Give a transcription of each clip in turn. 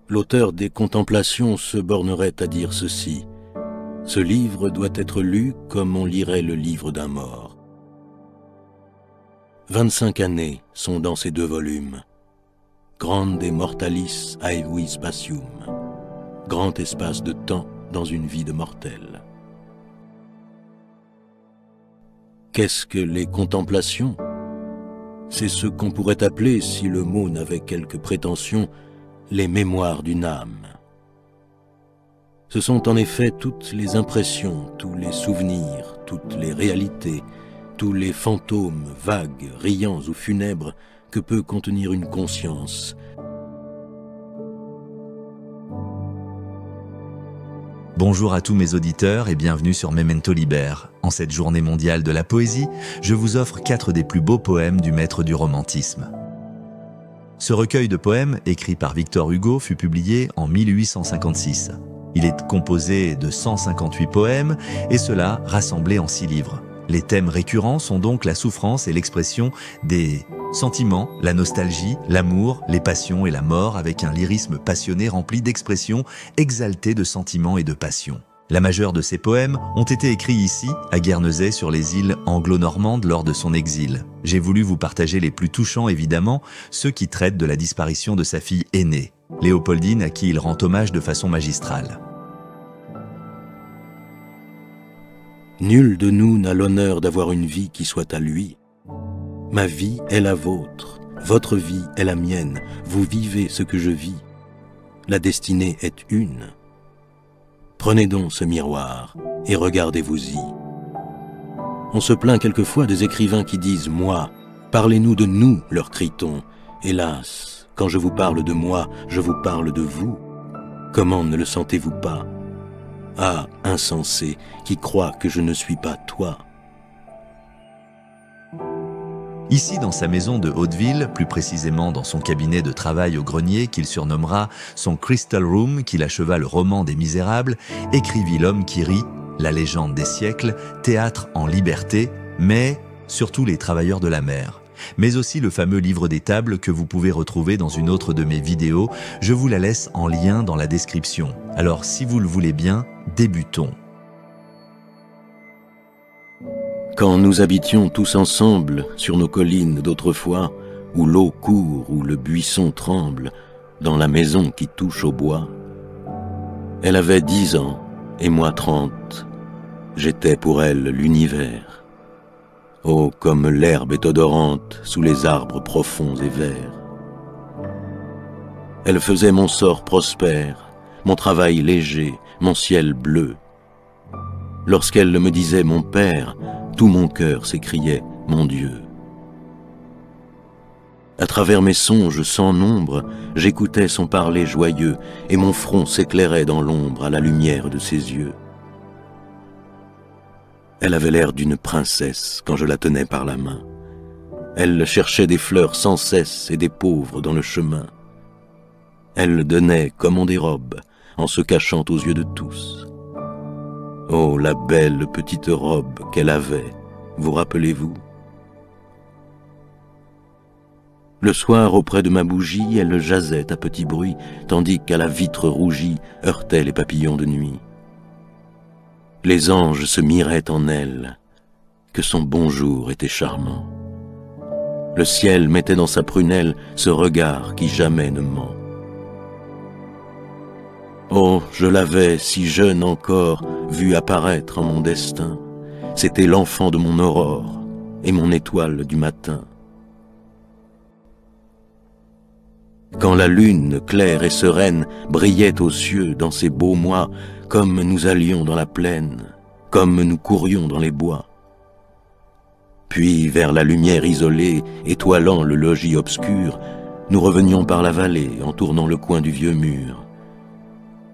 l'auteur des Contemplations se bornerait à dire ceci: ce livre doit être lu comme on lirait le livre d'un mort. 25 années sont dans ces 2 volumes. Grande mortalis aevi spatium. Grand espace de temps dans une vie de mortel. Qu'est-ce que les Contemplations? C'est ce qu'on pourrait appeler, si le mot n'avait quelque prétention, les mémoires d'une âme. Ce sont en effet toutes les impressions, tous les souvenirs, toutes les réalités, tous les fantômes vagues, riants ou funèbres que peut contenir une conscience. Bonjour à tous mes auditeurs et bienvenue sur Memento Liber. En cette journée mondiale de la poésie, je vous offre 4 des plus beaux poèmes du maître du romantisme. Ce recueil de poèmes, écrit par Victor Hugo, fut publié en 1856. Il est composé de 158 poèmes, et cela rassemblé en 6 livres. Les thèmes récurrents sont donc la souffrance et l'expression des sentiments, la nostalgie, l'amour, les passions et la mort, avec un lyrisme passionné rempli d'expressions exaltées de sentiments et de passions. La majeure de ces poèmes ont été écrits ici, à Guernesey, sur les îles anglo-normandes lors de son exil. J'ai voulu vous partager les plus touchants, évidemment, ceux qui traitent de la disparition de sa fille aînée, Léopoldine, à qui il rend hommage de façon magistrale. Nul de nous n'a l'honneur d'avoir une vie qui soit à lui. Ma vie est la vôtre, votre vie est la mienne, vous vivez ce que je vis. La destinée est une. Prenez donc ce miroir et regardez-vous-y. On se plaint quelquefois des écrivains qui disent « moi ». Parlez-nous de nous, leur crie-t-on. Hélas, quand je vous parle de moi, je vous parle de vous. Comment ne le sentez-vous pas? Ah, insensé, qui croit que je ne suis pas toi. Ici, dans sa maison de Hauteville, plus précisément dans son cabinet de travail au grenier qu'il surnommera son Crystal Room, qu'il acheva le roman des Misérables, écrivit l'homme qui rit, la légende des siècles, théâtre en liberté, mais surtout les travailleurs de la mer. Mais aussi le fameux livre des tables que vous pouvez retrouver dans une autre de mes vidéos. Je vous la laisse en lien dans la description. Alors, si vous le voulez bien, débutons. Quand nous habitions tous ensemble sur nos collines d'autrefois, où l'eau court, où le buisson tremble, dans la maison qui touche au bois, elle avait 10 ans et moi 30. J'étais pour elle l'univers. Oh, comme l'herbe est odorante sous les arbres profonds et verts. Elle faisait mon sort prospère, mon travail léger, mon ciel bleu. Lorsqu'elle me disait « mon père », tout mon cœur s'écriait « mon Dieu ». À travers mes songes sans nombre, j'écoutais son parler joyeux, et mon front s'éclairait dans l'ombre à la lumière de ses yeux. Elle avait l'air d'une princesse quand je la tenais par la main. Elle cherchait des fleurs sans cesse et des pauvres dans le chemin. Elle donnait comme on dérobe, en se cachant aux yeux de tous. Oh, la belle petite robe qu'elle avait, vous rappelez-vous? Le soir, auprès de ma bougie, elle jasait à petit bruit, tandis qu'à la vitre rougie heurtaient les papillons de nuit. Les anges se miraient en elle, que son bonjour était charmant. Le ciel mettait dans sa prunelle ce regard qui jamais ne ment. Oh, je l'avais, si jeune encore, vu apparaître en mon destin. C'était l'enfant de mon aurore et mon étoile du matin. Quand la lune, claire et sereine, brillait aux cieux dans ces beaux mois, comme nous allions dans la plaine, comme nous courions dans les bois. Puis, vers la lumière isolée, étoilant le logis obscur, nous revenions par la vallée en tournant le coin du vieux mur.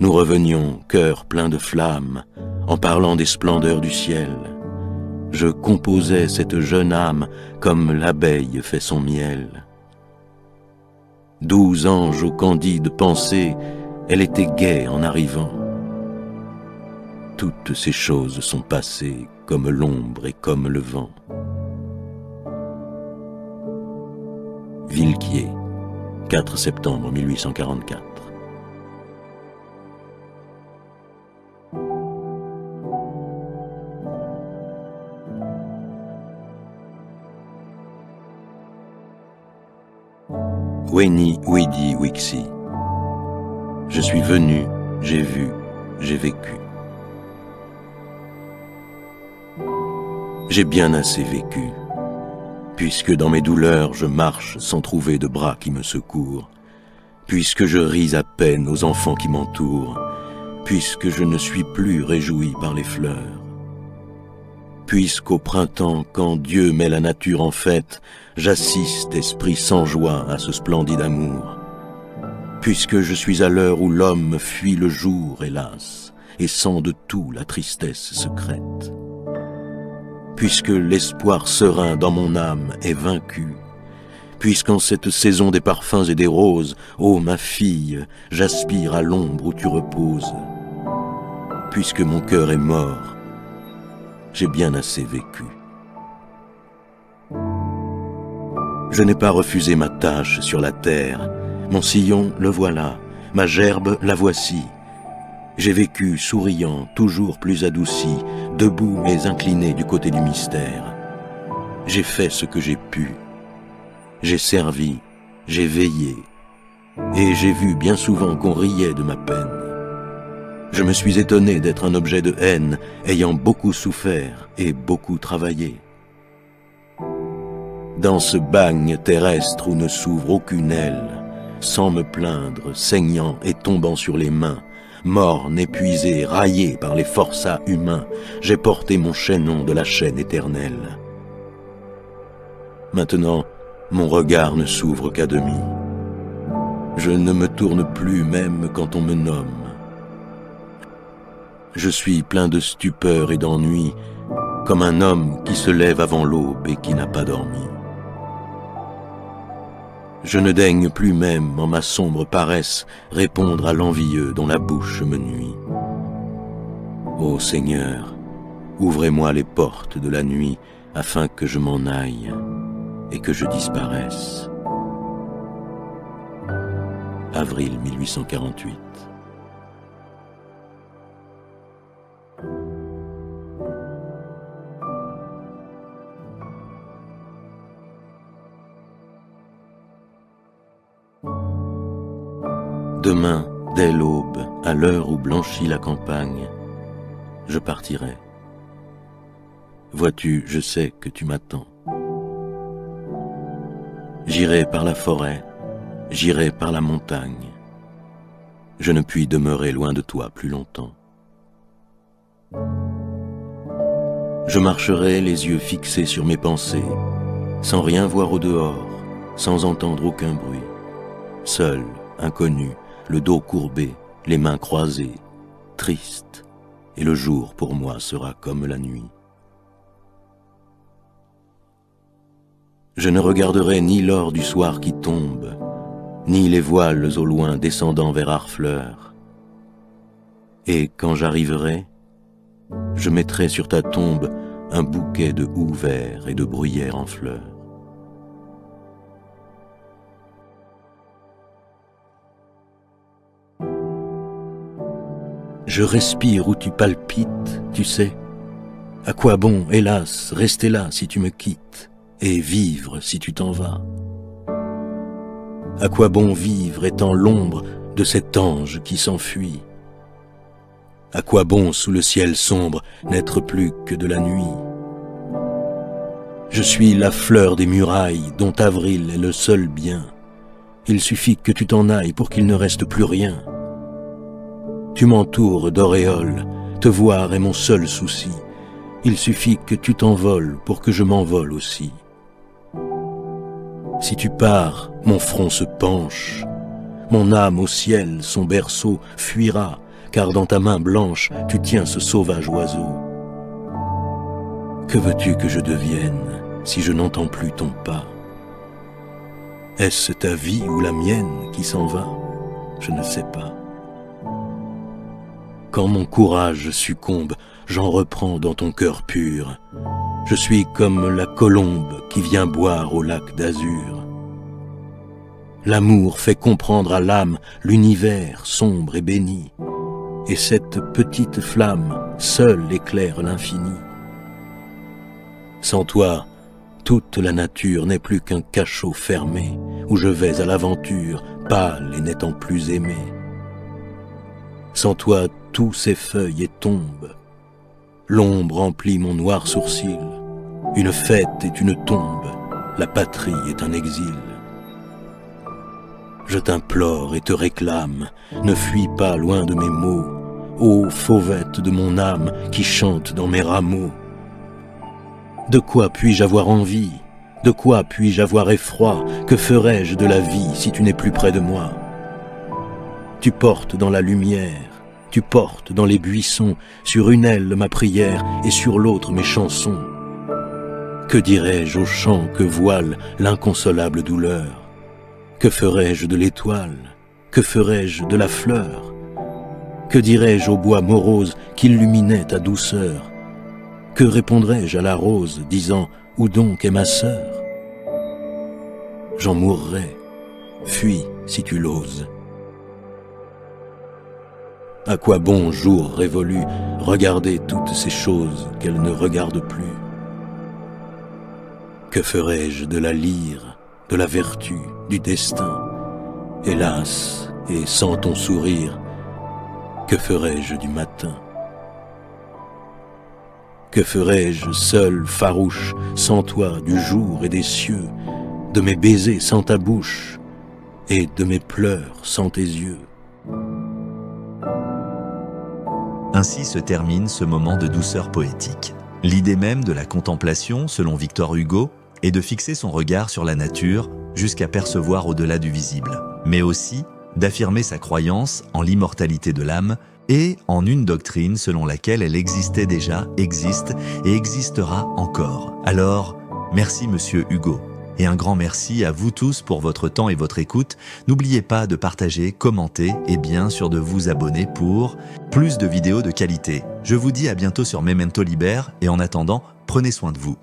Nous revenions, cœur plein de flammes, en parlant des splendeurs du ciel. Je composais cette jeune âme comme l'abeille fait son miel. 12 anges aux candides pensées, elle était gaie en arrivant. Toutes ces choses sont passées comme l'ombre et comme le vent. Villequier, 4 septembre 1844. Weni Widi Wixi. Je suis venu, j'ai vu, j'ai vécu. J'ai bien assez vécu, puisque dans mes douleurs je marche sans trouver de bras qui me secourent, puisque je ris à peine aux enfants qui m'entourent, puisque je ne suis plus réjoui par les fleurs. Puisqu'au printemps, quand Dieu met la nature en fête, j'assiste, esprit sans joie, à ce splendide amour. Puisque je suis à l'heure où l'homme fuit le jour, hélas, et sent de tout la tristesse secrète. Puisque l'espoir serein dans mon âme est vaincu, puisqu'en cette saison des parfums et des roses, ô ma fille, j'aspire à l'ombre où tu reposes. Puisque mon cœur est mort, j'ai bien assez vécu. Je n'ai pas refusé ma tâche sur la terre, mon sillon le voilà, ma gerbe la voici. J'ai vécu souriant, toujours plus adouci, debout mais incliné du côté du mystère. J'ai fait ce que j'ai pu, j'ai servi, j'ai veillé, et j'ai vu bien souvent qu'on riait de ma peine. Je me suis étonné d'être un objet de haine, ayant beaucoup souffert et beaucoup travaillé. Dans ce bagne terrestre où ne s'ouvre aucune aile, sans me plaindre, saignant et tombant sur les mains, morne, épuisé, raillé par les forçats humains, j'ai porté mon chaînon de la chaîne éternelle. Maintenant, mon regard ne s'ouvre qu'à demi. Je ne me tourne plus même quand on me nomme. Je suis plein de stupeur et d'ennui, comme un homme qui se lève avant l'aube et qui n'a pas dormi. Je ne daigne plus même, en ma sombre paresse, répondre à l'envieux dont la bouche me nuit. Ô Seigneur, ouvrez-moi les portes de la nuit, afin que je m'en aille et que je disparaisse. Avril 1848. Demain, dès l'aube, à l'heure où blanchit la campagne, je partirai. Vois-tu, je sais que tu m'attends. J'irai par la forêt, j'irai par la montagne. Je ne puis demeurer loin de toi plus longtemps. Je marcherai les yeux fixés sur mes pensées, sans rien voir au dehors, sans entendre aucun bruit, seul, inconnu, le dos courbé, les mains croisées, triste, et le jour pour moi sera comme la nuit. Je ne regarderai ni l'or du soir qui tombe, ni les voiles au loin descendant vers Harfleur. Et quand j'arriverai, je mettrai sur ta tombe un bouquet de houx verts et de bruyères en fleurs. Je respire où tu palpites, tu sais. À quoi bon, hélas, rester là si tu me quittes, et vivre si tu t'en vas? À quoi bon vivre étant l'ombre de cet ange qui s'enfuit? À quoi bon sous le ciel sombre n'être plus que de la nuit? Je suis la fleur des murailles dont avril est le seul bien. Il suffit que tu t'en ailles pour qu'il ne reste plus rien. Tu m'entoures d'auréoles, te voir est mon seul souci. Il suffit que tu t'envoles pour que je m'envole aussi. Si tu pars, mon front se penche, mon âme au ciel, son berceau, fuira, car dans ta main blanche, tu tiens ce sauvage oiseau. Que veux-tu que je devienne si je n'entends plus ton pas? Est-ce ta vie ou la mienne qui s'en va? Je ne sais pas. Quand mon courage succombe, j'en reprends dans ton cœur pur. Je suis comme la colombe qui vient boire au lac d'azur. L'amour fait comprendre à l'âme l'univers sombre et béni, et cette petite flamme seule éclaire l'infini. Sans toi, toute la nature n'est plus qu'un cachot fermé, où je vais à l'aventure, pâle et n'étant plus aimé. Sans toi, tout s'effeuille et tombe. L'ombre remplit mon noir sourcil. Une fête est une tombe, la patrie est un exil. Je t'implore et te réclame, ne fuis pas loin de mes mots, ô fauvette de mon âme qui chante dans mes rameaux. De quoi puis-je avoir envie? De quoi puis-je avoir effroi? Que ferais-je de la vie si tu n'es plus près de moi? Tu portes dans la lumière, tu portes dans les buissons, sur une aile ma prière et sur l'autre mes chansons. Que dirais-je au chant que voile l'inconsolable douleur? Que ferais-je de l'étoile? Que ferais-je de la fleur? Que dirais-je au bois morose qu'illuminait ta douceur? Que répondrais-je à la rose disant « Où donc est ma sœur ?» J'en mourrais, fuis si tu l'oses. À quoi bon, jour révolu, regarder toutes ces choses qu'elle ne regarde plus? Que ferais-je de la lyre, de la vertu, du destin? Hélas, et sans ton sourire, que ferais-je du matin? Que ferais-je seul, farouche, sans toi, du jour et des cieux, de mes baisers sans ta bouche, et de mes pleurs sans tes yeux? Ainsi se termine ce moment de douceur poétique. L'idée même de la contemplation, selon Victor Hugo, est de fixer son regard sur la nature jusqu'à percevoir au-delà du visible, mais aussi d'affirmer sa croyance en l'immortalité de l'âme et en une doctrine selon laquelle elle existait déjà, existe et existera encore. Alors, merci Monsieur Hugo. Et un grand merci à vous tous pour votre temps et votre écoute. N'oubliez pas de partager, commenter et bien sûr de vous abonner pour plus de vidéos de qualité. Je vous dis à bientôt sur Memento Liber et en attendant, prenez soin de vous.